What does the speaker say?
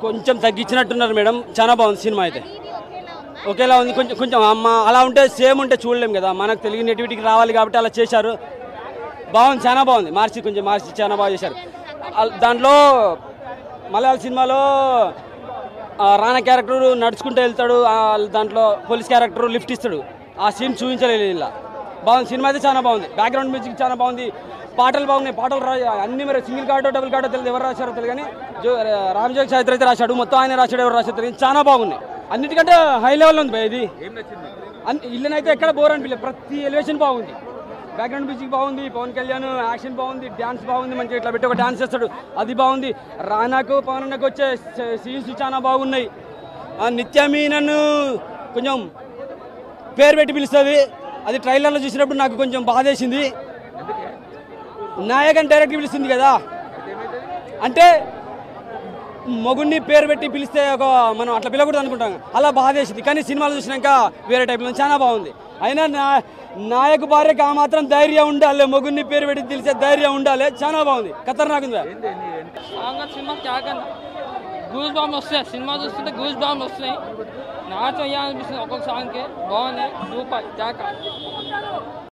కొంచెం తగ్గించినట్టున్నారు మేడం. చాలా బాగుంది సినిమా అయితే. ఒకేలా ఉంది. కొంచెం కొంచెం అమ్మ అలా ఉంటే సేమ్ ఉంటే చూడలేం కదా, మనకు తెలుగు నెటివిటీకి రావాలి కాబట్టి అలా చేశారు. బాగుంది, చాలా బాగుంది. కొంచెం మార్చి చాలా బాగా చేశారు. దాంట్లో మలయాళ సినిమాలో రానా క్యారెక్టర్ నడుచుకుంటూ వెళ్తాడు, దాంట్లో పోలీస్ క్యారెక్టర్ లిఫ్ట్ ఇస్తాడు. ఆ సీన్ చూపించలేదు ఇలా. బాగుంది సినిమా అయితే, చాలా బాగుంది. బ్యాక్గ్రౌండ్ మ్యూజిక్ చాలా బాగుంది. పాటలు బాగున్నాయి. పాటలు అన్ని మరి సింగిల్ కార్డో డబుల్ కార్డో తెలియదు, ఎవరు రాశారో తెలియదు కానీ రామజోగి సాహిత్య అయితే రాశాడు. మొత్తం ఆయన రాశాడు, ఎవరు రాశారు తెలియదు. చాలా బాగున్నాయి. అన్నిటికంటే హై లెవెల్ ఉంది ఇది. ఇల్లునైతే ఎక్కడ బోర్ అనిపించలేదు. ప్రతి ఎలివేషన్ బాగుంది. బ్యాక్గ్రౌండ్ మ్యూజిక్ బాగుంది. పవన్ కళ్యాణ్ యాక్షన్ బాగుంది. డ్యాన్స్ బాగుంది. మంచిగా ఇట్లా పెట్టి ఒక డ్యాన్స్ చేస్తాడు, అది బాగుంది. రానాకు పవన్ అన్నకు వచ్చే సీన్స్ చాలా బాగున్నాయి. నిత్యమీనన్ను కొంచెం పేరు పెట్టి పిలుస్తుంది. అది ట్రైలర్లో చూసినప్పుడు నాకు కొంచెం బాధేసింది. నాయకని డైరెక్ట్గా పిలుస్తుంది కదా, అంటే మొగుడిని పేరు పెట్టి పిలిస్తే ఒక మనం అట్లా పిలకూడదు అనుకుంటాం, అలా బాధేసింది. కానీ సినిమాలు చూసినాక వేరే టైప్లో చాలా బాగుంది. అయినా నాయకు భార్యకి ఆ మాత్రం ధైర్యం ఉండాలి, మొగుడిని పేరు పెట్టి తెలిసే ధైర్యం ఉండాలి. చాలా బాగుంది. ఖతర్నాక్ ఉంది సినిమా. గూస్ బాంబ్ వస్తాయి, సినిమా చూస్తుంటే గూస్ బాంబ్ వస్తున్నాయి. నాచం అనిపిస్తుంది ఒక్కొక్క సాంగ్కి. బాగుంది, సూపర్.